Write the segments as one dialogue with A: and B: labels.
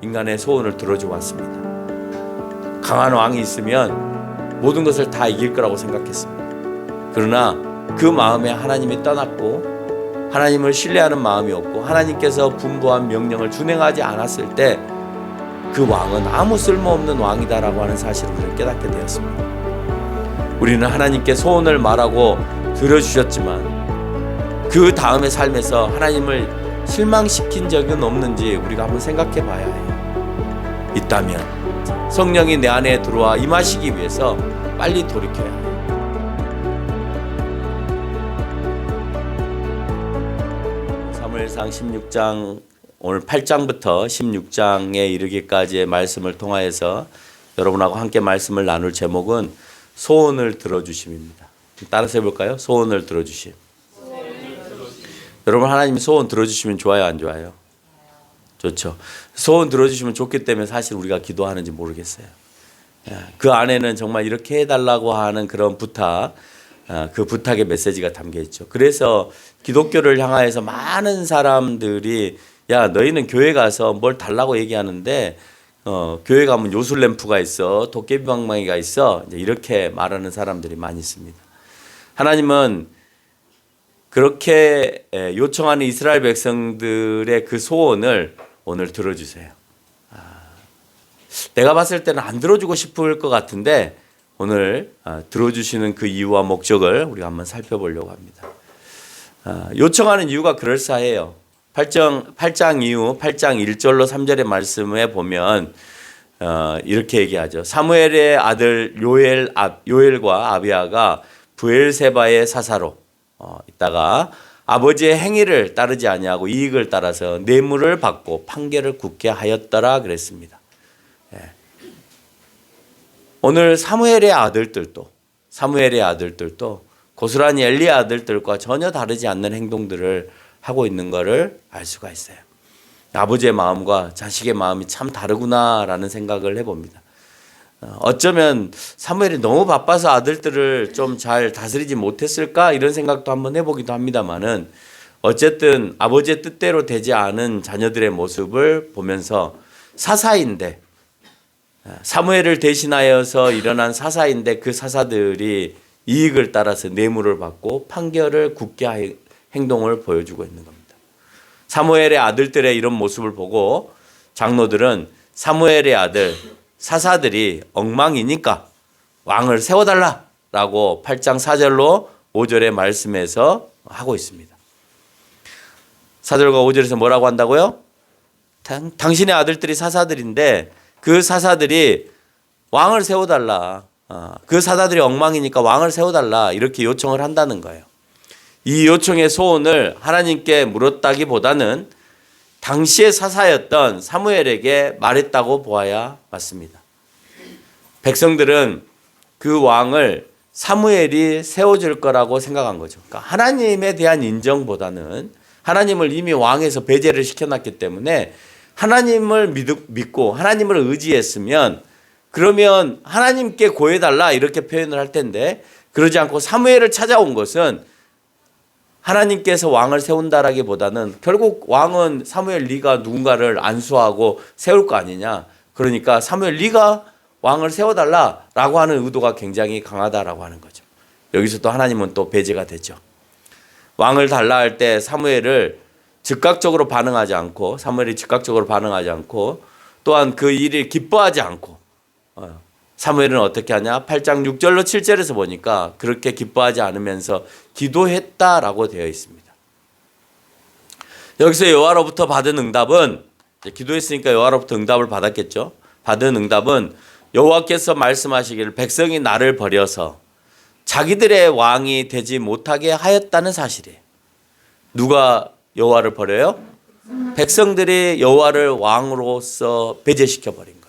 A: 인간의 소원을 들어줘 왔습니다. 강한 왕이 있으면 모든 것을 다 이길 거라고 생각했습니다. 그러나 그 마음에 하나님이 떠났고 하나님을 신뢰하는 마음이 없고 하나님께서 분부한 명령을 준행하지 않았을 때 그 왕은 아무 쓸모없는 왕이다라고 하는 사실을 우리가 깨닫게 되었습니다. 우리는 하나님께 소원을 말하고 들어주셨지만 그 다음의 삶에서 하나님을 실망시킨 적은 없는지 우리가 한번 생각해 봐야 해요. 있다면 성령이 내 안에 들어와 임하시기 위해서 빨리 돌이켜야 해요. 사무엘상 16장 오늘 8장부터 16장에 이르기까지의 말씀을 통하여서 여러분하고 함께 말씀을 나눌 제목은 소원을 들어주심입니다. 따라서 해볼까요? 소원을 들어주심. 여러분, 하나님이 소원 들어주시면 좋아요, 안 좋아요? 좋죠. 소원 들어주시면 좋기 때문에 사실 우리가 기도하는지 모르겠어요. 그 안에는 정말 이렇게 해달라고 하는 그런 부탁, 그 부탁의 메시지가 담겨 있죠. 그래서 기독교를 향하여서 많은 사람들이 야, 너희는 교회 가서 뭘 달라고 얘기하는데 교회 가면 요술램프가 있어, 도깨비방망이가 있어, 이제 이렇게 말하는 사람들이 많이 있습니다. 하나님은 그렇게 요청하는 이스라엘 백성들의 그 소원을 오늘 들어주세요. 내가 봤을 때는 안 들어주고 싶을 것 같은데 오늘 들어주시는 그 이유와 목적을 우리가 한번 살펴보려고 합니다. 요청하는 이유가 그럴싸해요. 8장 이후 8장 1절로 3절의 말씀에 보면 이렇게 얘기하죠. 사무엘의 아들 요엘과 아비야가 브엘세바의 사사로 있다가 아버지의 행위를 따르지 아니하고 이익을 따라서 뇌물을 받고 판결을 굳게 하였더라 그랬습니다. 오늘 사무엘의 아들들도 고스란히 엘리의 아들들과 전혀 다르지 않는 행동들을 하고 있는 것을 알 수가 있어요. 아버지의 마음과 자식의 마음이 참 다르구나라는 생각을 해봅니다. 어쩌면 사무엘이 너무 바빠서 아들들을 좀 잘 다스리지 못했을까 이런 생각도 한번 해보기도 합니다만은 어쨌든 아버지의 뜻대로 되지 않은 자녀들의 모습을 보면서 사사인데 사무엘을 대신하여서 일어난 사사인데 그 사사들이 이익을 따라서 뇌물을 받고 판결을 굳게 할 행동을 보여주고 있는 겁니다. 사무엘의 아들들의 이런 모습을 보고 장로들은 사무엘의 아들 사사들이 엉망이니까 왕을 세워달라라고 8장 4절로 5절의 말씀에서 하고 있습니다. 4절과 5절에서 뭐라고 한다고요? 당신의 아들들이 사사들인데 그 사사들이 왕을 세워달라. 그 사사들이 엉망이니까 왕을 세워달라. 이렇게 요청을 한다는 거예요. 이 요청의 소원을 하나님께 물었다기보다는 당시의 사사였던 사무엘에게 말했다고 보아야 맞습니다. 백성들은 그 왕을 사무엘이 세워줄 거라고 생각한 거죠. 그러니까 하나님에 대한 인정보다는 하나님을 이미 왕에서 배제를 시켜놨기 때문에 하나님을 믿고 하나님을 의지했으면 그러면 하나님께 고해달라 이렇게 표현을 할 텐데 그러지 않고 사무엘을 찾아온 것은 하나님께서 왕을 세운다라기보다는 결국 왕은 사무엘 네가 누군가를 안수하고 세울 거 아니냐. 그러니까 사무엘 네가 왕을 세워달라라고 하는 의도가 굉장히 강하다라고 하는 거죠. 여기서 또 하나님은 또 배제가 되죠. 왕을 달라 할 때 사무엘이 즉각적으로 반응하지 않고 또한 그 일을 기뻐하지 않고 사무엘은 어떻게 하냐? 8장 6절로 7절에서 보니까 그렇게 기뻐하지 않으면서 기도했다라고 되어 있습니다. 여기서 여호와로부터 받은 응답은 기도했으니까 여호와로부터 응답을 받았겠죠. 받은 응답은 여호와께서 말씀하시기를 백성이 나를 버려서 자기들의 왕이 되지 못하게 하였다는 사실이에요. 누가 여호와를 버려요? 백성들이 여호와를 왕으로서 배제시켜 버린 거예요.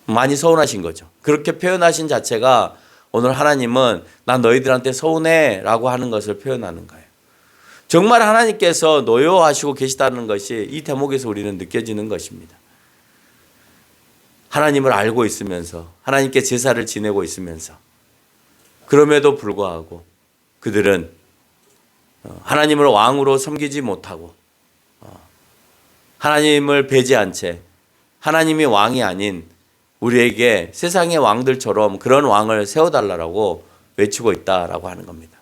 A: 많이 서운하신 거죠. 그렇게 표현하신 자체가 오늘 하나님은 난 너희들한테 서운해 라고 하는 것을 표현하는 거예요. 정말 하나님께서 노여워하시고 계시다는 것이 이 대목에서 우리는 느껴지는 것입니다. 하나님을 알고 있으면서 하나님께 제사를 지내고 있으면서 그럼에도 불구하고 그들은 하나님을 왕으로 섬기지 못하고 하나님을 배제한 채 하나님이 왕이 아닌 우리에게 세상의 왕들처럼 그런 왕을 세워달라고 외치고 있다라고 하는 겁니다.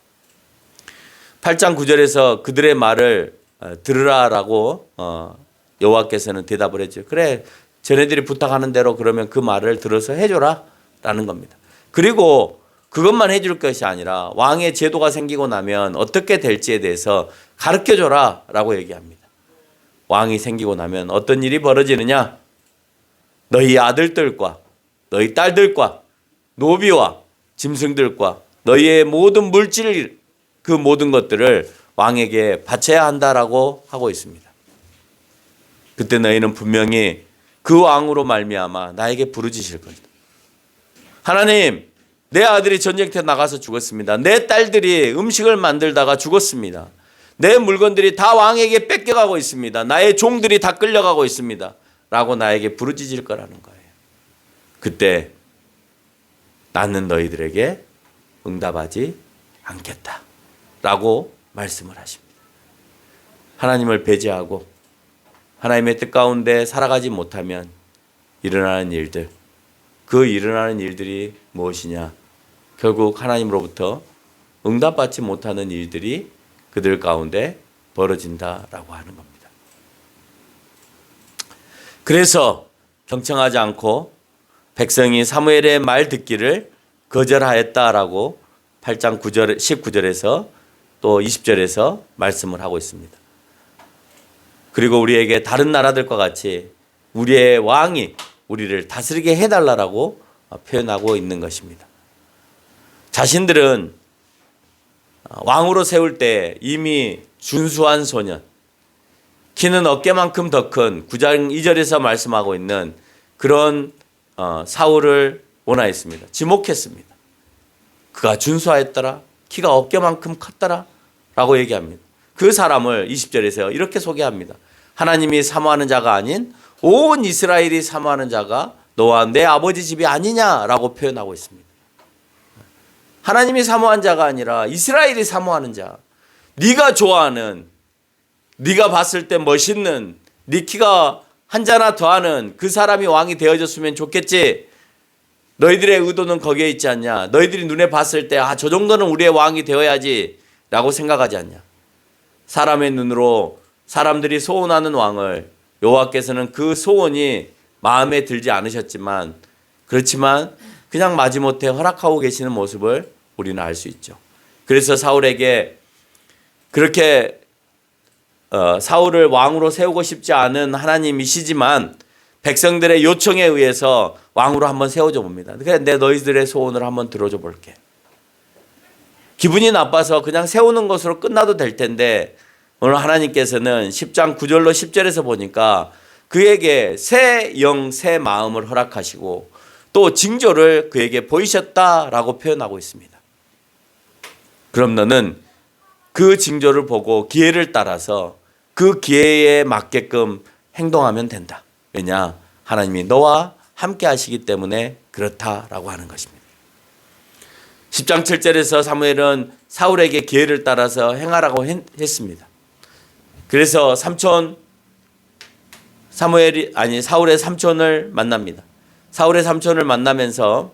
A: 8장 9절에서 그들의 말을 들으라라고 여호와께서는 대답을 했죠. 그래, 쟤네들이 부탁하는 대로 그러면 그 말을 들어서 해줘라 라는 겁니다. 그리고 그것만 해줄 것이 아니라 왕의 제도가 생기고 나면 어떻게 될지에 대해서 가르쳐줘라 라고 얘기합니다. 왕이 생기고 나면 어떤 일이 벌어지느냐? 너희 아들들과 너희 딸들과 노비와 짐승들과 너희의 모든 물질, 그 모든 것들을 왕에게 바쳐야 한다라고 하고 있습니다. 그때 너희는 분명히 그 왕으로 말미암아 나에게 부르짖을 것이다. 하나님, 내 아들이 전쟁터에 나가서 죽었습니다. 내 딸들이 음식을 만들다가 죽었습니다. 내 물건들이 다 왕에게 뺏겨가고 있습니다. 나의 종들이 다 끌려가고 있습니다. 라고 나에게 부르짖을 거라는 거예요. 그때 나는 너희들에게 응답하지 않겠다 라고 말씀을 하십니다. 하나님을 배제하고 하나님의 뜻 가운데 살아가지 못하면 일어나는 일들, 그 일어나는 일들이 무엇이냐? 결국 하나님으로부터 응답받지 못하는 일들이 그들 가운데 벌어진다라고 하는 겁니다. 그래서 경청하지 않고 백성이 사무엘의 말 듣기를 거절하였다라고 8장 9절, 19절에서 또 20절에서 말씀을 하고 있습니다. 그리고 우리에게 다른 나라들과 같이 우리의 왕이 우리를 다스리게 해달라고 표현하고 있는 것입니다. 자신들은 왕으로 세울 때 이미 준수한 소년, 키는 어깨만큼 더 큰 9장 2절에서 말씀하고 있는 그런 사울을 원하였습니다. 지목했습니다. 그가 준수하였더라, 키가 어깨만큼 컸더라 라고 얘기합니다. 그 사람을 20절에서 이렇게 소개합니다. 하나님이 사모하는 자가 아닌 온 이스라엘이 사모하는 자가 너와 내 아버지 집이 아니냐라고 표현하고 있습니다. 하나님이 사모한 자가 아니라 이스라엘이 사모하는 자, 네가 좋아하는, 네가 봤을 때 멋있는, 네 키가 한 자나 더하는 그 사람이 왕이 되어줬으면 좋겠지. 너희들의 의도는 거기에 있지 않냐. 너희들이 눈에 봤을 때 저 정도는 우리의 왕이 되어야지 라고 생각하지 않냐. 사람의 눈으로 사람들이 소원하는 왕을 여호와께서는 그 소원이 마음에 들지 않으셨지만, 그렇지만 그냥 마지못해 허락하고 계시는 모습을 우리는 알 수 있죠. 그래서 사울에게 그렇게 사울을 왕으로 세우고 싶지 않은 하나님이시지만 백성들의 요청에 의해서 왕으로 한번 세워줘 봅니다. 그래, 내 너희들의 소원을 한번 들어줘 볼게. 기분이 나빠서 그냥 세우는 것으로 끝나도 될 텐데 오늘 하나님께서는 10장 9절로 10절에서 보니까 그에게 새 영, 새 마음을 허락하시고 또 징조를 그에게 보이셨다라고 표현하고 있습니다. 그럼 너는 그 징조를 보고 기회를 따라서 그 기회에 맞게끔 행동하면 된다. 왜냐? 하나님이 너와 함께 하시기 때문에 그렇다라고 하는 것입니다. 10장 7절에서 사무엘은 사울에게 기회를 따라서 행하라고 했습니다. 그래서 사울의 삼촌을 만납니다. 사울의 삼촌을 만나면서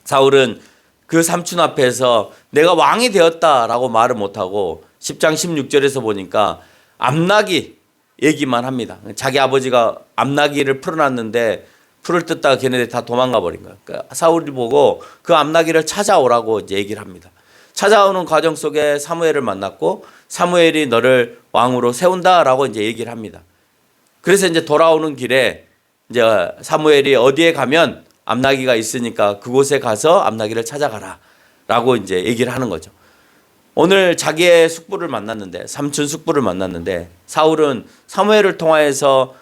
A: 사울은 그 삼촌 앞에서 내가 왕이 되었다라고 말을 못하고 10장 16절에서 보니까 암나기 얘기만 합니다. 자기 아버지가 암나기를 풀어놨는데 풀을 뜯다가 걔네들이 다 도망가 버린 거예요. 그러니까 사울이 보고 그 암나기를 찾아오라고 이제 얘기를 합니다. 찾아오는 과정 속에 사무엘을 만났고 사무엘이 너를 왕으로 세운다라고 이제 얘기를 합니다. 그래서 이제 돌아오는 길에 이제 사무엘이 어디에 가면 암나기가 있으니까 그곳에 가서 암나기를 찾아가라라고 이제 얘기를 하는 거죠. 오늘 자기의 숙부를 만났는데, 삼촌 숙부를 만났는데 사울은 사무엘을 통하여서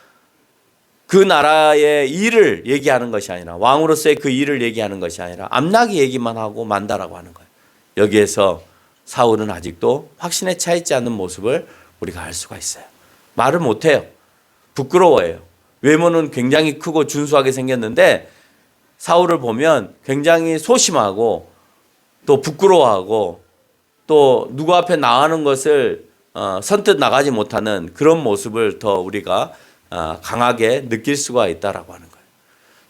A: 그 나라의 일을 얘기하는 것이 아니라, 왕으로서의 그 일을 얘기하는 것이 아니라 암나기 얘기만 하고 만다라고 하는 거예요. 여기에서 사울은 아직도 확신에 차 있지 않는 모습을 우리가 알 수가 있어요. 말을 못해요. 부끄러워해요. 외모는 굉장히 크고 준수하게 생겼는데 사울을 보면 굉장히 소심하고 또 부끄러워하고 또 누구 앞에 나가는 것을 선뜻 나가지 못하는 그런 모습을 더 우리가 강하게 느낄 수가 있다라고 하는 거예요.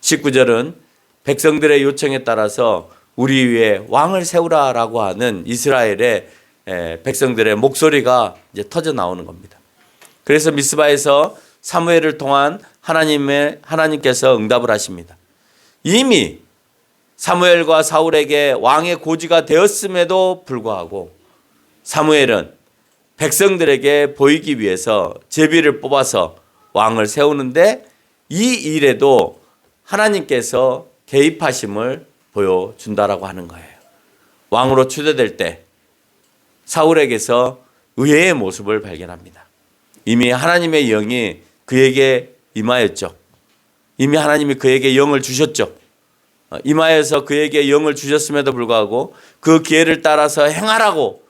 A: 19절은 백성들의 요청에 따라서 우리 위에 왕을 세우라라고 하는 이스라엘의 백성들의 목소리가 이제 터져 나오는 겁니다. 그래서 미스바에서 사무엘을 통한 하나님께서 응답을 하십니다. 이미 사무엘과 사울에게 왕의 고지가 되었음에도 불구하고 사무엘은 백성들에게 보이기 위해서 제비를 뽑아서 왕을 세우는데 이 일에도 하나님께서 개입하심을 보여준다라고 하는 거예요. 왕으로 추대될 때 사울에게서 의외의 모습을 발견합니다. 이미 하나님의 영이 그에게 임하였죠. 이미 하나님이 그에게 영을 주셨죠. 임하여서 그에게 영을 주셨음에도 불구하고 그 기회를 따라서 행하라고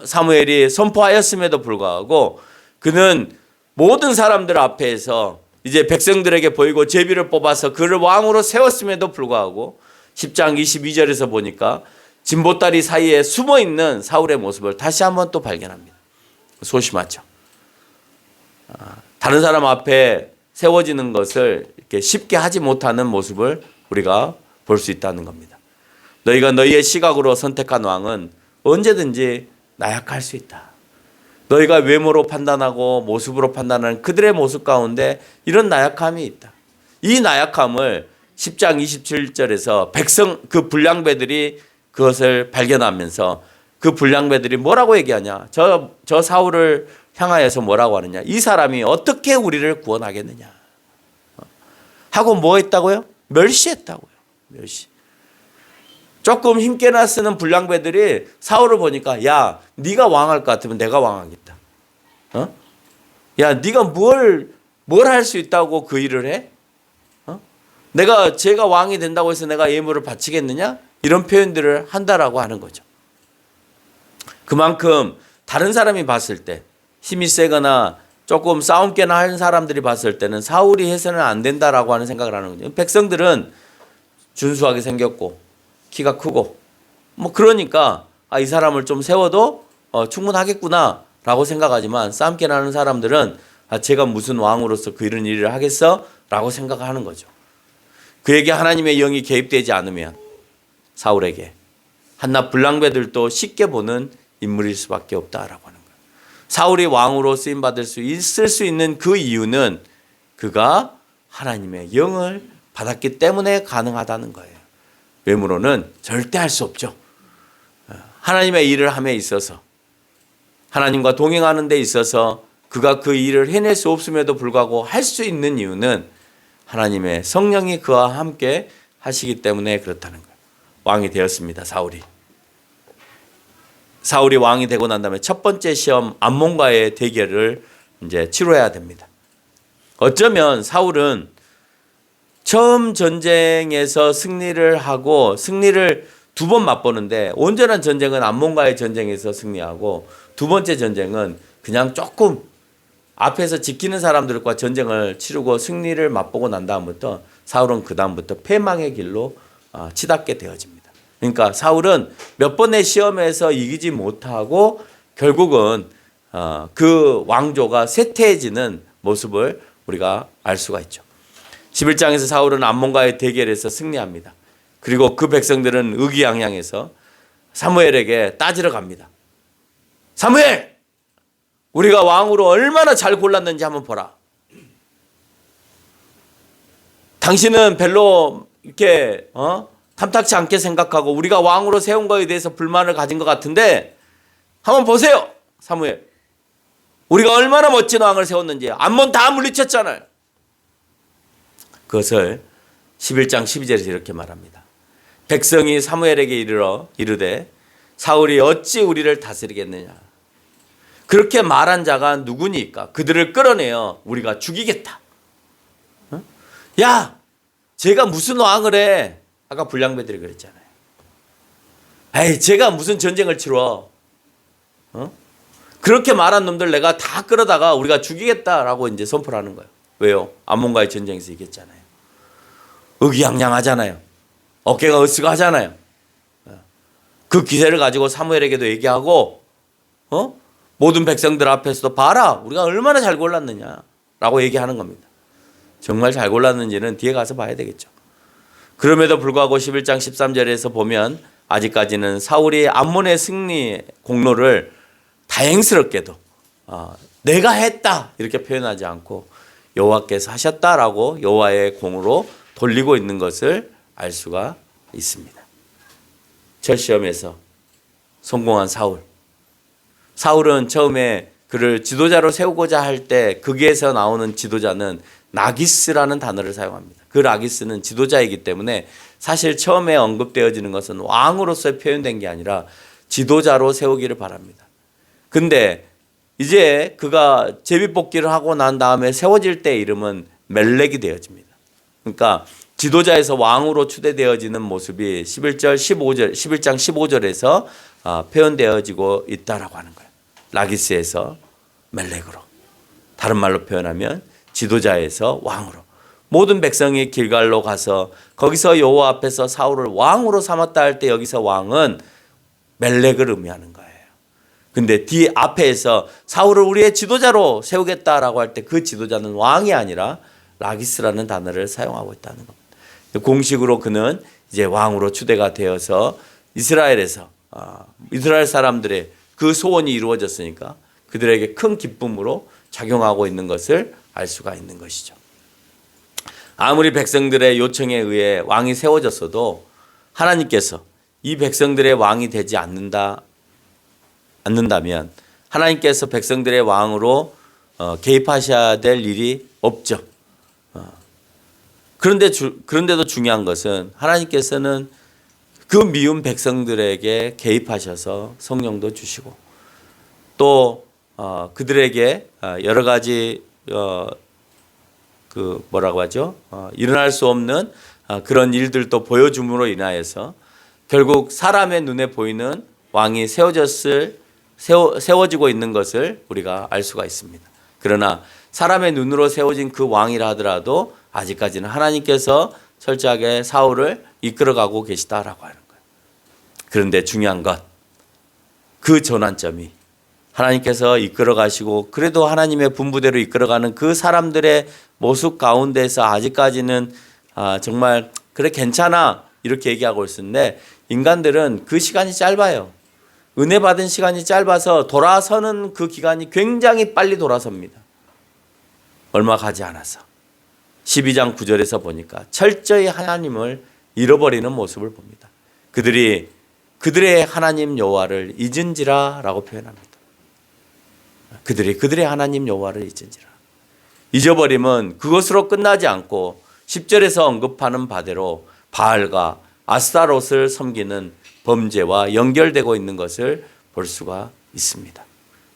A: 사무엘이 선포하였음에도 불구하고 그는 모든 사람들 앞에서 이제 백성들에게 보이고 제비를 뽑아서 그를 왕으로 세웠음에도 불구하고 10장 22절에서 보니까 진보다리 사이에 숨어있는 사울의 모습을 다시 한번 또 발견합니다. 소심하죠. 다른 사람 앞에 세워지는 것을 이렇게 쉽게 하지 못하는 모습을 우리가 볼 수 있다는 겁니다. 너희가 너희의 시각으로 선택한 왕은 언제든지 나약할 수 있다. 너희가 외모로 판단하고 모습으로 판단하는 그들의 모습 가운데 이런 나약함이 있다. 이 나약함을 10장 27절에서 그 불량배들이 그것을 발견하면서 그 불량배들이 뭐라고 얘기하냐. 저 사울을 향하여서 뭐라고 하느냐. 이 사람이 어떻게 우리를 구원하겠느냐. 하고 뭐 했다고요? 멸시했다고요. 멸시. 조금 힘께나 쓰는 불량배들이 사울을 보니까 야, 네가 왕할 것 같으면 내가 왕하겠다. 야, 네가 뭘 할 수 있다고 그 일을 해? 제가 왕이 된다고 해서 내가 예물을 바치겠느냐? 이런 표현들을 한다라고 하는 거죠. 그만큼 다른 사람이 봤을 때 힘이 세거나 조금 싸움깨나 하는 사람들이 봤을 때는 사울이 해서는 안 된다라고 하는 생각을 하는 거죠. 백성들은 준수하게 생겼고 키가 크고 그러니까 이 사람을 좀 세워도 충분하겠구나라고 생각하지만 싸움깨나 하는 사람들은 제가 무슨 왕으로서 이런 일을 하겠어? 라고 생각하는 거죠. 그에게 하나님의 영이 개입되지 않으면 사울에게 한낱 불량배들도 쉽게 보는 인물일 수밖에 없다라고 하는 거예요. 사울이 왕으로 쓰임받을 수 있을 수 있는 그 이유는 그가 하나님의 영을 받았기 때문에 가능하다는 거예요. 외모로는 절대 할 수 없죠. 하나님의 일을 함에 있어서 하나님과 동행하는 데 있어서 그가 그 일을 해낼 수 없음에도 불구하고 할 수 있는 이유는 하나님의 성령이 그와 함께 하시기 때문에 그렇다는 거예요. 왕이 되었습니다. 사울이 왕이 되고 난 다음에 첫 번째 시험 암몬과의 대결을 이제 치러야 됩니다. 어쩌면 사울은 처음 전쟁에서 승리를 하고 승리를 2번 맛보는데 온전한 전쟁은 암몬과의 전쟁에서 승리하고 두 번째 전쟁은 그냥 조금 앞에서 지키는 사람들과 전쟁을 치르고 승리를 맛보고 난 다음부터 사울은 그 다음부터 패망의 길로 치닫게 되어집니다. 그러니까 사울은 몇 번의 시험에서 이기지 못하고 결국은 그 왕조가 쇠퇴해지는 모습을 우리가 알 수가 있죠. 11장에서 사울은 암몬과의 대결에서 승리합니다. 그리고 그 백성들은 의기양양해서 사무엘에게 따지러 갑니다. 사무엘! 우리가 왕으로 얼마나 잘 골랐는지 한번 보라. 당신은 별로 이렇게 탐탁치 않게 생각하고 우리가 왕으로 세운 거에 대해서 불만을 가진 것 같은데 한번 보세요. 사무엘. 우리가 얼마나 멋진 왕을 세웠는지 암몬 다 물리쳤잖아요. 그것을 11장 12절에서 이렇게 말합니다. 백성이 사무엘에게 이르되 사울이 어찌 우리를 다스리겠느냐. 그렇게 말한 자가 누구니까 그들을 끌어내어 우리가 죽이겠다. 야, 제가 무슨 왕을 해? 아까 불량배들이 그랬잖아요. 에이, 제가 무슨 전쟁을 치러? 그렇게 말한 놈들 내가 다 끌어다가 우리가 죽이겠다라고 이제 선포를 하는 거예요. 왜요? 암몬과의 전쟁에서 이겼잖아요. 의기양양하잖아요. 어깨가 으쓱하잖아요. 그 기세를 가지고 사무엘에게도 얘기하고 모든 백성들 앞에서도 봐라 우리가 얼마나 잘 골랐느냐라고 라고 얘기하는 겁니다. 정말 잘 골랐는지는 뒤에 가서 봐야 되겠죠. 그럼에도 불구하고 11장 13절에서 보면 아직까지는 사울이 암몬의 승리 공로를 다행스럽게도 내가 했다 이렇게 표현하지 않고 여호와께서 하셨다라고 여호와의 공으로 돌리고 있는 것을 알 수가 있습니다. 첫 시험에서 성공한 사울. 사울은 처음에 그를 지도자로 세우고자 할 때 거기에서 나오는 지도자는 나기스라는 단어를 사용합니다. 그 나기스는 지도자이기 때문에 사실 처음에 언급되어지는 것은 왕으로서 표현된 게 아니라 지도자로 세우기를 바랍니다. 근데 이제 그가 제비뽑기를 하고 난 다음에 세워질 때 이름은 멜렉이 되어집니다. 그러니까 지도자에서 왕으로 추대되어지는 모습이 11장 15절에서 표현되어지고 있다라고 하는 거예요. 라기스에서 멜렉으로. 다른 말로 표현하면 지도자에서 왕으로. 모든 백성이 길갈로 가서 거기서 여호와 앞에서 사울을 왕으로 삼았다 할 때 여기서 왕은 멜렉을 의미하는 거예요. 근데 뒤 앞에서 사울을 우리의 지도자로 세우겠다라고 할 때 그 지도자는 왕이 아니라 라기스라는 단어를 사용하고 있다는 겁니다. 공식으로 그는 이제 왕으로 추대가 되어서 이스라엘에서 이스라엘 사람들의 그 소원이 이루어졌으니까 그들에게 큰 기쁨으로 작용하고 있는 것을 알 수가 있는 것이죠. 아무리 백성들의 요청에 의해 왕이 세워졌어도 하나님께서 이 백성들의 왕이 되지 않는다면 하나님께서 백성들의 왕으로 개입하셔야 될 일이 없죠. 그런데도 중요한 것은 하나님께서는 그 미운 백성들에게 개입하셔서 성령도 주시고 또 그들에게 여러 가지 뭐라고 하죠? 일어날 수 없는 그런 일들도 보여줌으로 인하여서 결국 사람의 눈에 보이는 왕이 세워지고 있는 것을 우리가 알 수가 있습니다. 그러나 사람의 눈으로 세워진 그 왕이라 하더라도 아직까지는 하나님께서 철저하게 사울을 이끌어가고 계시다라고 하는 거예요. 그런데 중요한 것, 그 전환점이 하나님께서 이끌어가시고 그래도 하나님의 분부대로 이끌어가는 그 사람들의 모습 가운데서 아직까지는 정말 그래 괜찮아 이렇게 얘기하고 있었는데 인간들은 그 시간이 짧아요. 은혜 받은 시간이 짧아서 돌아서는 그 기간이 굉장히 빨리 돌아섭니다. 얼마 가지 않아서 12장 9절에서 보니까 철저히 하나님을 잃어버리는 모습을 봅니다. 그들의 하나님 여호와를 잊은지라 라고 표현합니다. 그들의 하나님 여호와를 잊은지라. 잊어버림은 그것으로 끝나지 않고 10절에서 언급하는 바대로 바알과 아스타롯을 섬기는 범죄와 연결되고 있는 것을 볼 수가 있습니다.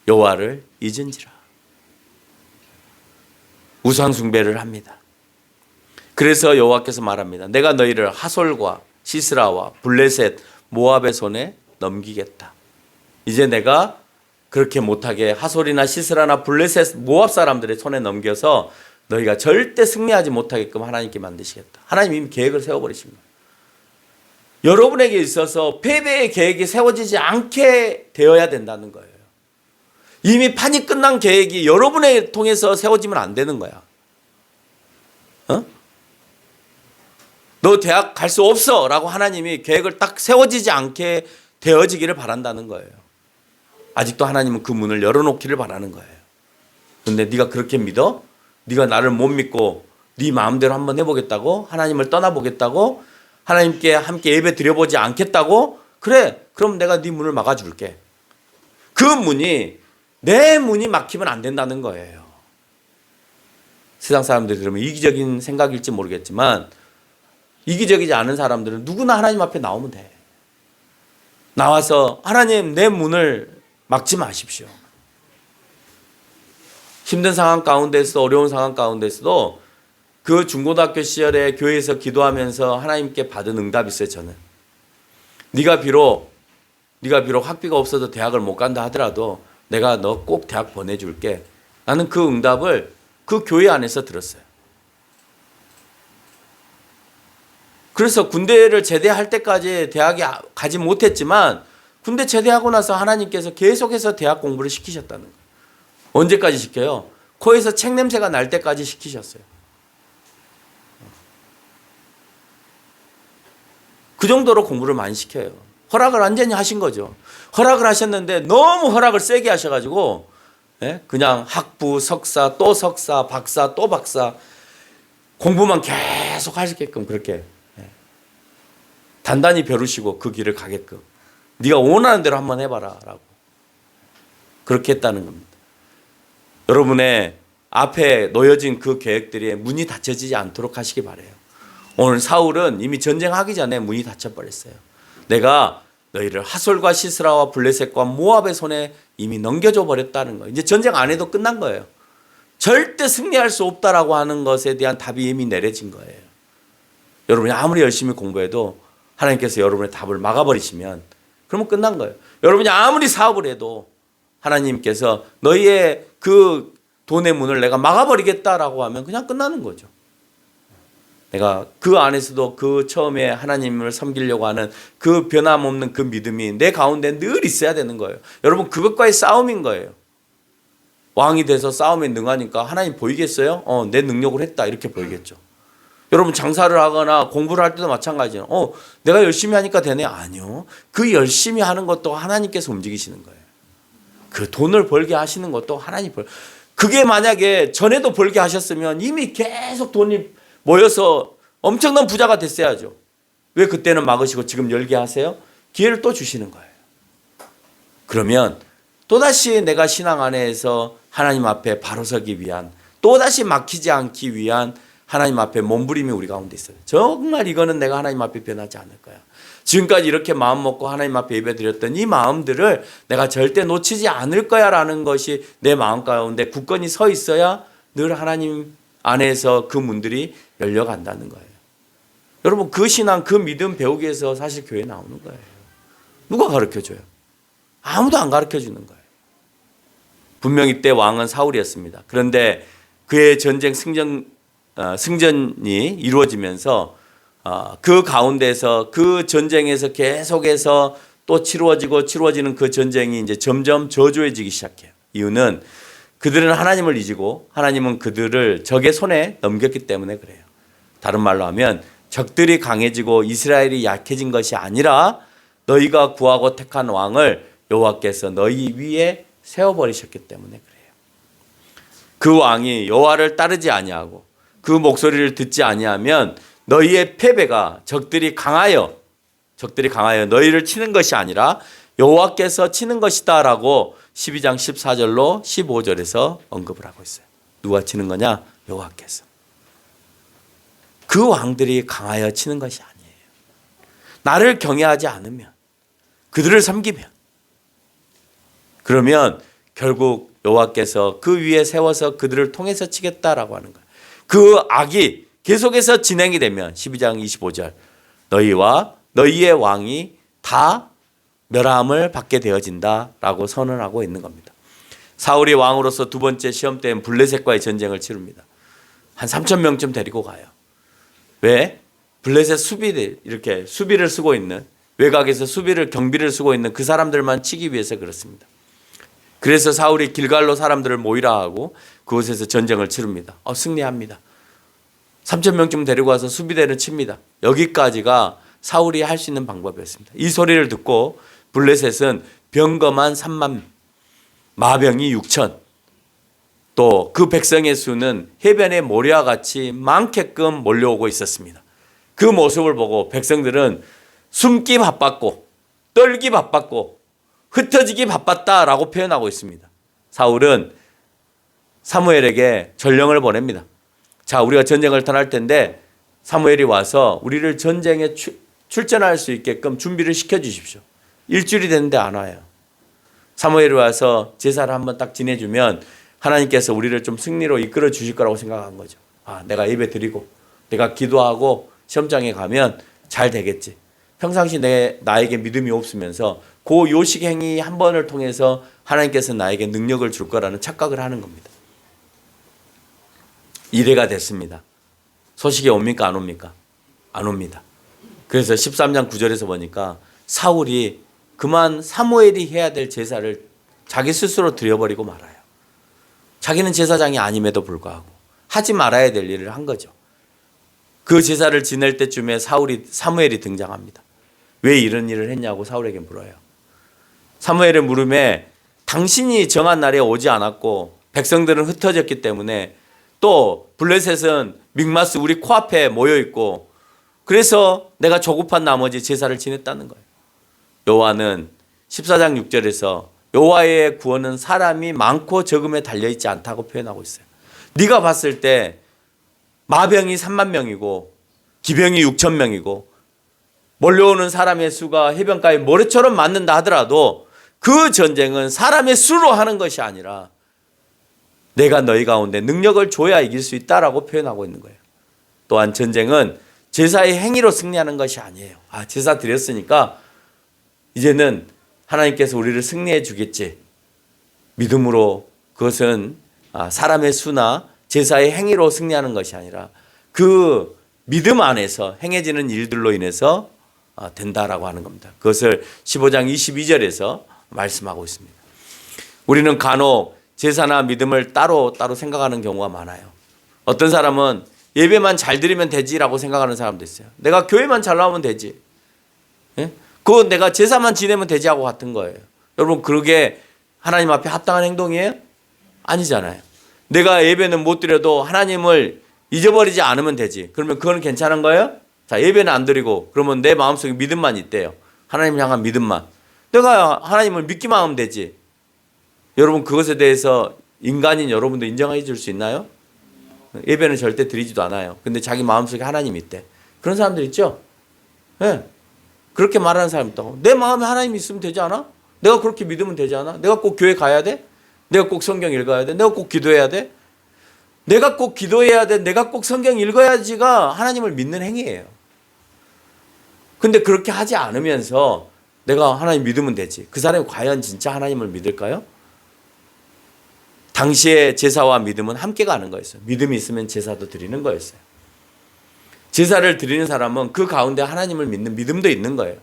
A: 여호와를 잊은지라. 우상 숭배를 합니다. 그래서 여호와께서 말합니다. 내가 너희를 하솔과 시스라와 블레셋 모압의 손에 넘기겠다. 이제 내가 그렇게 못하게 하솔이나 시스라나 블레셋 모압 사람들의 손에 넘겨서 너희가 절대 승리하지 못하게끔 하나님께 만드시겠다. 하나님 이미 계획을 세워버리십니다. 여러분에게 있어서 패배의 계획이 세워지지 않게 되어야 된다는 거예요. 이미 판이 끝난 계획이 여러분을 통해서 세워지면 안 되는 거야. 너 대학 갈 수 없어 라고 하나님이 계획을 딱 세워지지 않게 되어지기를 바란다는 거예요. 아직도 하나님은 그 문을 열어놓기를 바라는 거예요. 그런데 네가 그렇게 믿어? 네가 나를 못 믿고 네 마음대로 한번 해보겠다고? 하나님을 떠나보겠다고? 하나님께 함께 예배 드려보지 않겠다고? 그래, 그럼 내가 네 문을 막아줄게. 그 문이 내 문이 막히면 안 된다는 거예요. 세상 사람들이 들으면 이기적인 생각일지 모르겠지만 이기적이지 않은 사람들은 누구나 하나님 앞에 나오면 돼. 나와서 하나님 내 문을 막지 마십시오. 힘든 상황 가운데서 어려운 상황 가운데서도 그 중고등학교 시절에 교회에서 기도하면서 하나님께 받은 응답이 있어요. 저는 네가 비록 학비가 없어도 대학을 못 간다 하더라도 내가 너 꼭 대학 보내줄게. 나는 그 응답을 그 교회 안에서 들었어요. 그래서 군대를 제대할 때까지 대학에 가지 못했지만 군대 제대하고 나서 하나님께서 계속해서 대학 공부를 시키셨다는 거예요. 언제까지 시켜요? 코에서 책 냄새가 날 때까지 시키셨어요. 그 정도로 공부를 많이 시켜요. 허락을 완전히 하신 거죠. 허락을 하셨는데 너무 허락을 세게 하셔가지고 그냥 학부, 석사, 또 석사, 박사, 또 박사 공부만 계속 하시게끔 그렇게 단단히 벼르시고 그 길을 가게끔 네가 원하는 대로 한번 해봐라 라고 그렇게 했다는 겁니다. 여러분의 앞에 놓여진 그 계획들이 문이 닫혀지지 않도록 하시기 바라요. 오늘 사울은 이미 전쟁하기 전에 문이 닫혀버렸어요. 내가 너희를 하솔과 시스라와 블레셋과 모압의 손에 이미 넘겨줘 버렸다는 거예요. 이제 전쟁 안 해도 끝난 거예요. 절대 승리할 수 없다라고 하는 것에 대한 답이 이미 내려진 거예요. 여러분이 아무리 열심히 공부해도 하나님께서 여러분의 답을 막아버리시면 그러면 끝난 거예요. 여러분이 아무리 사업을 해도 하나님께서 너희의 그 돈의 문을 내가 막아버리겠다라고 하면 그냥 끝나는 거죠. 내가 그 안에서도 그 처음에 하나님을 섬기려고 하는 그 변함없는 그 믿음이 내 가운데 늘 있어야 되는 거예요. 여러분 그것과의 싸움인 거예요. 왕이 돼서 싸움에 능하니까 하나님 보이겠어요? 내 능력을 했다 이렇게 보이겠죠. 여러분 장사를 하거나 공부를 할 때도 마찬가지예요. 내가 열심히 하니까 되네? 아니요. 그 열심히 하는 것도 하나님께서 움직이시는 거예요. 그 돈을 벌게 하시는 것도 하나님 그게 만약에 전에도 벌게 하셨으면 이미 계속 돈이 모여서 엄청난 부자가 됐어야죠. 왜 그때는 막으시고 지금 열게 하세요? 기회를 또 주시는 거예요. 그러면 또다시 내가 신앙 안에서 하나님 앞에 바로 서기 위한 또다시 막히지 않기 위한 하나님 앞에 몸부림이 우리 가운데 있어요. 정말 이거는 내가 하나님 앞에 변하지 않을 거야. 지금까지 이렇게 마음 먹고 하나님 앞에 예배드렸던 이 마음들을 내가 절대 놓치지 않을 거야 라는 것이 내 마음 가운데 굳건히 서 있어야 늘 하나님 안에서 그 문들이 열려간다는 거예요. 여러분 그 신앙 그 믿음 배우기 위해서 사실 교회에 나오는 거예요. 누가 가르쳐줘요? 아무도 안 가르쳐주는 거예요. 분명히 이때 왕은 사울이었습니다. 그런데 그의 전쟁 승전이 이루어지면서 그 가운데서 그 전쟁에서 계속해서 또 치루어지는 그 전쟁이 이제 점점 저조해지기 시작해요. 이유는 그들은 하나님을 잊고 하나님은 그들을 적의 손에 넘겼기 때문에 그래요. 다른 말로 하면 적들이 강해지고 이스라엘이 약해진 것이 아니라 너희가 구하고 택한 왕을 여호와께서 너희 위에 세워버리셨기 때문에 그래요. 그 왕이 여호와를 따르지 아니하고 그 목소리를 듣지 아니하면 너희의 패배가 적들이 강하여 너희를 치는 것이 아니라 여호와께서 치는 것이다 라고 12장 14절로 15절에서 언급을 하고 있어요. 누가 치는 거냐? 여호와께서. 그 왕들이 강하여 치는 것이 아니에요. 나를 경외하지 않으면 그들을 섬기면 그러면 결국 여호와께서 그 위에 세워서 그들을 통해서 치겠다라고 하는 거예요. 그 악이 계속해서 진행이 되면 12장 25절 너희와 너희의 왕이 다 멸함을 받게 되어진다라고 선언하고 있는 겁니다. 사울이 왕으로서 두 번째 시험 때는 블레셋과의 전쟁을 치릅니다. 한 3,000명쯤 데리고 가요. 왜? 블레셋 수비들 이렇게 수비를 쓰고 있는 외곽에서 경비를 쓰고 있는 그 사람들만 치기 위해서 그렇습니다. 그래서 사울이 길갈로 사람들을 모이라 하고 그곳에서 전쟁을 치릅니다. 승리합니다. 3,000명쯤 데리고 와서 수비대를 칩니다. 여기까지가 사울이 할 수 있는 방법이었습니다. 이 소리를 듣고 블레셋은 병거만 3만, 마병이 6천, 또 그 백성의 수는 해변의 모래와 같이 많게끔 몰려오고 있었습니다. 그 모습을 보고 백성들은 숨기 바빴고 떨기 바빴고 흩어지기 바빴다라고 표현하고 있습니다. 사울은 사무엘에게 전령을 보냅니다. 자, 우리가 전쟁을 떠날 텐데 사무엘이 와서 우리를 전쟁에 출전할 수 있게끔 준비를 시켜주십시오. 일주일이 됐는데 안 와요. 사무엘이 와서 제사를 한번 딱 지내주면 하나님께서 우리를 좀 승리로 이끌어 주실 거라고 생각한 거죠. 내가 예배 드리고 내가 기도하고 시험장에 가면 잘 되겠지. 평상시 나에게 믿음이 없으면서 그 요식행위 한 번을 통해서 하나님께서 나에게 능력을 줄 거라는 착각을 하는 겁니다. 이래가 됐습니다. 소식이 옵니까? 안 옵니까? 안 옵니다. 그래서 13장 9절에서 보니까 사울이 그만 사무엘이 해야 될 제사를 자기 스스로 드려버리고 말아요. 자기는 제사장이 아님에도 불구하고 하지 말아야 될 일을 한 거죠. 그 제사를 지낼 때쯤에 사무엘이 등장합니다. 왜 이런 일을 했냐고 사울에게 물어요. 사무엘의 물음에 당신이 정한 날에 오지 않았고 백성들은 흩어졌기 때문에 또 블레셋은 믹마스 우리 코앞에 모여 있고 그래서 내가 조급한 나머지 제사를 지냈다는 거예요. 여호와는 14장 6절에서 여호와의 구원은 사람이 많고 적음에 달려있지 않다고 표현하고 있어요. 네가 봤을 때 마병이 3만 명이고 기병이 6천 명이고 몰려오는 사람의 수가 해변가에 모래처럼 맞는다 하더라도 그 전쟁은 사람의 수로 하는 것이 아니라 내가 너희 가운데 능력을 줘야 이길 수 있다라고 표현하고 있는 거예요. 또한 전쟁은 제사의 행위로 승리하는 것이 아니에요. 제사 드렸으니까 이제는 하나님께서 우리를 승리해 주겠지. 믿음으로 그것은 사람의 수나 제사의 행위로 승리하는 것이 아니라 그 믿음 안에서 행해지는 일들로 인해서 된다라고 하는 겁니다. 그것을 15장 22절에서 말씀하고 있습니다. 우리는 간혹 제사나 믿음을 따로 생각하는 경우가 많아요. 어떤 사람은 예배만 잘 드리면 되지라고 생각하는 사람도 있어요. 내가 교회만 잘 나오면 되지. 예? 그건 내가 제사만 지내면 되지 하고 같은 거예요. 여러분 그게 하나님 앞에 합당한 행동이에요? 아니잖아요. 내가 예배는 못 드려도 하나님을 잊어버리지 않으면 되지. 그러면 그건 괜찮은 거예요? 자, 예배는 안 드리고 그러면 내 마음속에 믿음만 있대요. 하나님을 향한 믿음만. 내가 하나님을 믿기만 하면 되지. 여러분 그것에 대해서 인간인 여러분도 인정해 줄 수 있나요? 예배는 절대 드리지도 않아요. 근데 자기 마음속에 하나님이 있대. 그런 사람들 있죠? 네. 그렇게 말하는 사람 있다고. 내 마음에 하나님이 있으면 되지 않아? 내가 그렇게 믿으면 되지 않아? 내가 꼭 교회 가야 돼? 내가 꼭 성경 읽어야 돼? 내가 꼭 기도해야 돼? 내가 꼭 기도해야 돼? 내가 꼭 성경 읽어야지가 하나님을 믿는 행위예요. 근데 그렇게 하지 않으면서 내가 하나님 믿으면 되지. 그 사람이 과연 진짜 하나님을 믿을까요? 당시에 제사와 믿음은 함께 가는 거였어요. 믿음이 있으면 제사도 드리는 거였어요. 제사를 드리는 사람은 그 가운데 하나님을 믿는 믿음도 있는 거예요.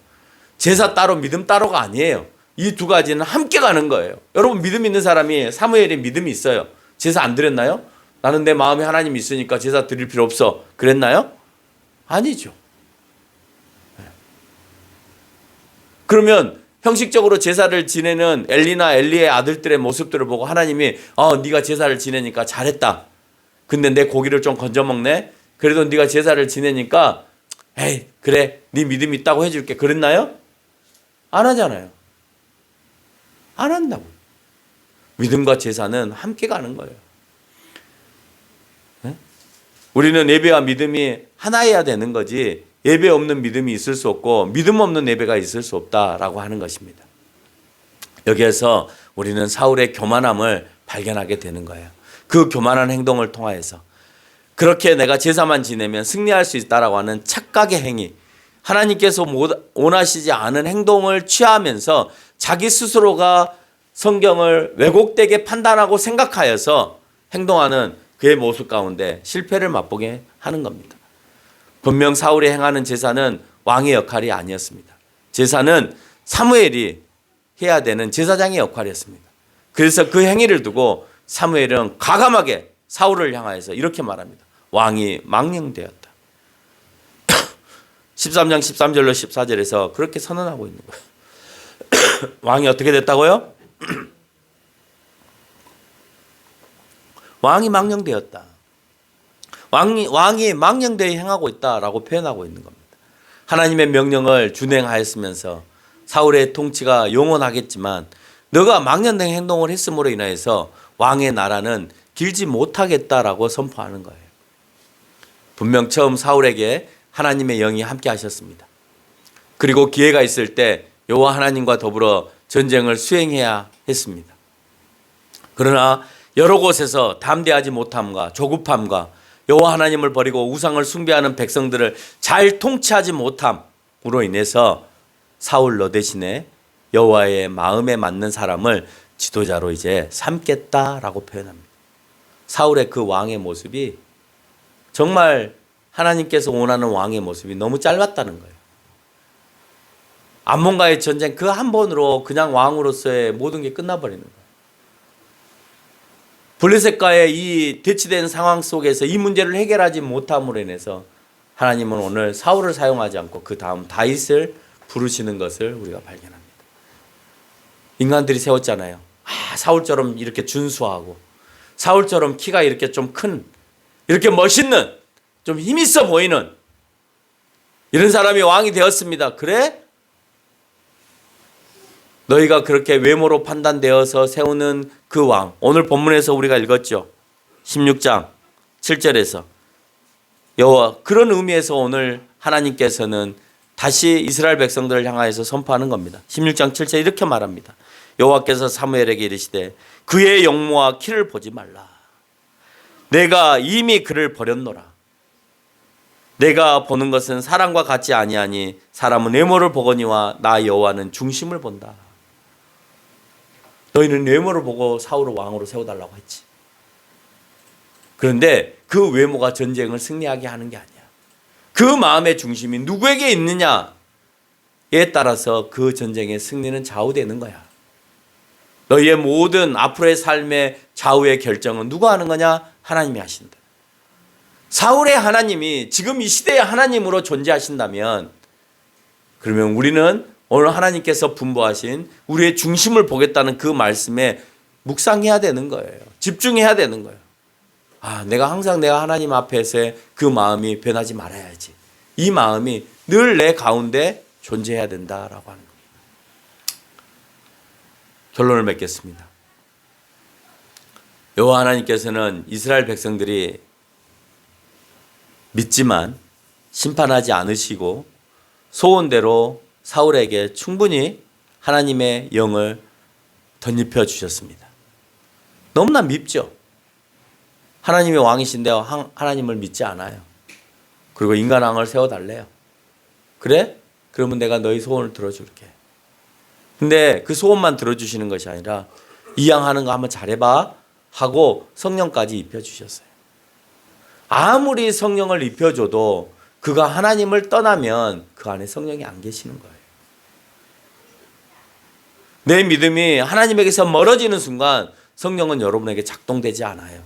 A: 제사 따로 믿음 따로가 아니에요. 이 두 가지는 함께 가는 거예요. 여러분 믿음 있는 사람이 사무엘이 믿음이 있어요. 제사 안 드렸나요? 나는 내 마음에 하나님이 있으니까 제사 드릴 필요 없어. 그랬나요? 아니죠. 그러면 형식적으로 제사를 지내는 엘리나 엘리의 아들들의 모습들을 보고 하나님이 네가 제사를 지내니까 잘했다. 근데 내 고기를 좀 건져 먹네. 그래도 네가 제사를 지내니까 에이 그래 네 믿음이 있다고 해줄게. 그랬나요? 안 하잖아요. 안 한다고. 믿음과 제사는 함께 가는 거예요. 네? 우리는 예배와 믿음이 하나여야 되는 거지 예배 없는 믿음이 있을 수 없고 믿음 없는 예배가 있을 수 없다라고 하는 것입니다. 여기에서 우리는 사울의 교만함을 발견하게 되는 거예요. 그 교만한 행동을 통하여서 그렇게 내가 제사만 지내면 승리할 수 있다라고 하는 착각의 행위, 하나님께서 원하시지 않은 행동을 취하면서 자기 스스로가 성경을 왜곡되게 판단하고 생각하여서 행동하는 그의 모습 가운데 실패를 맛보게 하는 겁니다. 분명 사울이 행하는 제사는 왕의 역할이 아니었습니다. 제사는 사무엘이 해야 되는 제사장의 역할이었습니다. 그래서 그 행위를 두고 사무엘은 과감하게 사울을 향하여서 이렇게 말합니다. 왕이 망령되었다. 13장 13절로 14절에서 그렇게 선언하고 있는 거예요. 왕이 어떻게 됐다고요? 왕이 망령되었다. 왕이 망령되이 행하고 있다라고 표현하고 있는 겁니다. 하나님의 명령을 준행하였으면서 사울의 통치가 영원하겠지만 너가 망령된 행동을 했음으로 인하여서 왕의 나라는 길지 못하겠다라고 선포하는 거예요. 분명 처음 사울에게 하나님의 영이 함께 하셨습니다. 그리고 기회가 있을 때 여호와 하나님과 더불어 전쟁을 수행해야 했습니다. 그러나 여러 곳에서 담대하지 못함과 조급함과 여호와 하나님을 버리고 우상을 숭배하는 백성들을 잘 통치하지 못함으로 인해서 사울 너 대신에 여호와의 마음에 맞는 사람을 지도자로 이제 삼겠다라고 표현합니다. 사울의 그 왕의 모습이 정말 하나님께서 원하는 왕의 모습이 너무 짧았다는 거예요. 암몬과의 전쟁 그 한 번으로 그냥 왕으로서의 모든 게 끝나버리는 거예요. 블레셋과의 이 대치된 상황 속에서 이 문제를 해결하지 못함으로 인해서 하나님은 오늘 사울을 사용하지 않고 그 다음 다윗을 부르시는 것을 우리가 발견합니다. 인간들이 세웠잖아요. 사울처럼 이렇게 준수하고 사울처럼 키가 이렇게 좀 큰, 이렇게 멋있는, 좀 힘있어 보이는 이런 사람이 왕이 되었습니다. 그래? 너희가 그렇게 외모로 판단되어서 세우는 그 왕, 오늘 본문에서 우리가 읽었죠. 16장 7절에서 여호와, 그런 의미에서 오늘 하나님께서는 다시 이스라엘 백성들을 향하여서 선포하는 겁니다. 16장 7절 이렇게 말합니다. 여호와께서 사무엘에게 이르시되 그의 용모와 키를 보지 말라. 내가 이미 그를 버렸노라. 내가 보는 것은 사람과 같지 아니하니 사람은 외모를 보거니와 나 여호와는 중심을 본다. 너희는 외모를 보고 사울을 왕으로 세워달라고 했지. 그런데 그 외모가 전쟁을 승리하게 하는 게 아니야. 그 마음의 중심이 누구에게 있느냐에 따라서 그 전쟁의 승리는 좌우되는 거야. 너희의 모든 앞으로의 삶의 좌우의 결정은 누가 하는 거냐? 하나님이 하신다. 사울의 하나님이 지금 이 시대의 하나님으로 존재하신다면, 그러면 우리는 오늘 하나님께서 분부하신 우리의 중심을 보겠다는 그 말씀에 묵상해야 되는 거예요. 집중해야 되는 거예요. 내가 항상 내가 하나님 앞에서의 그 마음이 변하지 말아야지. 이 마음이 늘 내 가운데 존재해야 된다라고 하는 겁니다. 결론을 맺겠습니다. 여호와 하나님께서는 이스라엘 백성들이 믿지만 심판하지 않으시고 소원대로 사울에게 충분히 하나님의 영을 덧입혀 주셨습니다. 너무나 밉죠. 하나님의 왕이신데 하나님을 믿지 않아요. 그리고 인간왕을 세워달래요. 그래? 그러면 내가 너희 소원을 들어줄게. 근데 그 소원만 들어주시는 것이 아니라 이 양 하는 거 한번 잘해봐 하고 성령까지 입혀주셨어요. 아무리 성령을 입혀줘도 그가 하나님을 떠나면 그 안에 성령이 안 계시는 거예요. 내 믿음이 하나님에게서 멀어지는 순간 성령은 여러분에게 작동되지 않아요.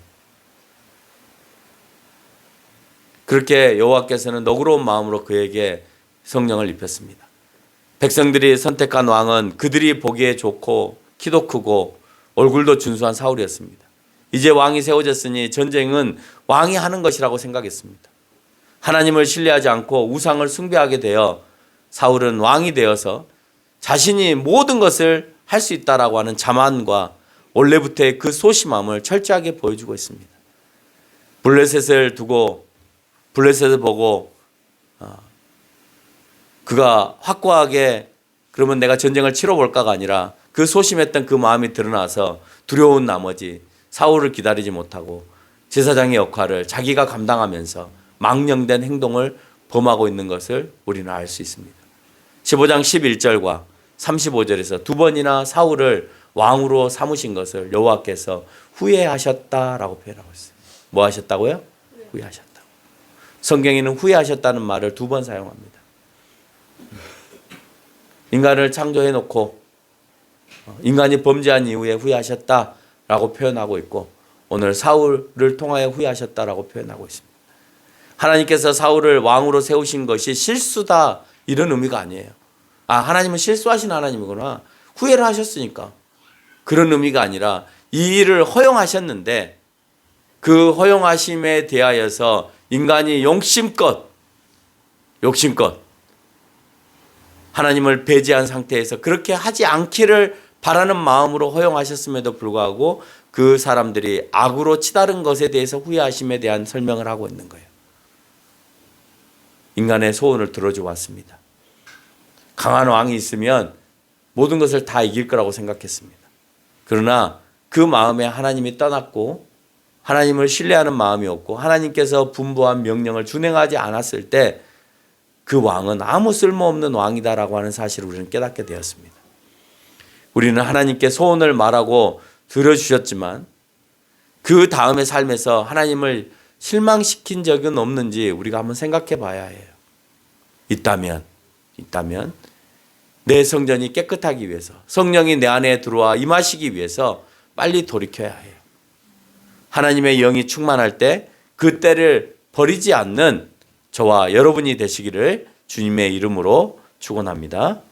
A: 그렇게 여호와께서는 너그러운 마음으로 그에게 성령을 입혔습니다. 백성들이 선택한 왕은 그들이 보기에 좋고 키도 크고 얼굴도 준수한 사울이었습니다. 이제 왕이 세워졌으니 전쟁은 왕이 하는 것이라고 생각했습니다. 하나님을 신뢰하지 않고 우상을 숭배하게 되어 사울은 왕이 되어서 자신이 모든 것을 할 수 있다라고 하는 자만과 원래부터의 그 소심함을 철저하게 보여주고 있습니다. 블레셋을 보고 그가 확고하게 그러면 내가 전쟁을 치러볼까가 아니라 그 소심했던 그 마음이 드러나서 두려운 나머지 사울을 기다리지 못하고 제사장의 역할을 자기가 감당하면서 망령된 행동을 범하고 있는 것을 우리는 알 수 있습니다. 15장 11절과 35절에서 두 번이나 사울을 왕으로 삼으신 것을 여호와께서 후회하셨다라고 표현하고 있어요. 뭐 하셨다고요? 후회하셨다고. 성경에는 후회하셨다는 말을 두 번 사용합니다. 인간을 창조해 놓고 인간이 범죄한 이후에 후회하셨다라고 표현하고 있고, 오늘 사울을 통하여 후회하셨다라고 표현하고 있습니다. 하나님께서 사울을 왕으로 세우신 것이 실수다 이런 의미가 아니에요. 하나님은 실수하신 하나님이구나, 후회를 하셨으니까, 그런 의미가 아니라 이 일을 허용하셨는데 그 허용하심에 대하여서 인간이 욕심껏 하나님을 배제한 상태에서 그렇게 하지 않기를 바라는 마음으로 허용하셨음에도 불구하고 그 사람들이 악으로 치다른 것에 대해서 후회하심에 대한 설명을 하고 있는 거예요. 인간의 소원을 들어줘 왔습니다. 강한 왕이 있으면 모든 것을 다 이길 거라고 생각했습니다. 그러나 그 마음에 하나님이 떠났고 하나님을 신뢰하는 마음이 없고 하나님께서 분부한 명령을 준행하지 않았을 때 그 왕은 아무 쓸모없는 왕이다라고 하는 사실을 우리는 깨닫게 되었습니다. 우리는 하나님께 소원을 말하고 들어주셨지만 그 다음의 삶에서 하나님을 실망시킨 적은 없는지 우리가 한번 생각해 봐야 해요. 있다면 내 성전이 깨끗하기 위해서, 성령이 내 안에 들어와 임하시기 위해서 빨리 돌이켜야 해요. 하나님의 영이 충만할 때 그 때를 버리지 않는 저와 여러분이 되시기를 주님의 이름으로 축원합니다.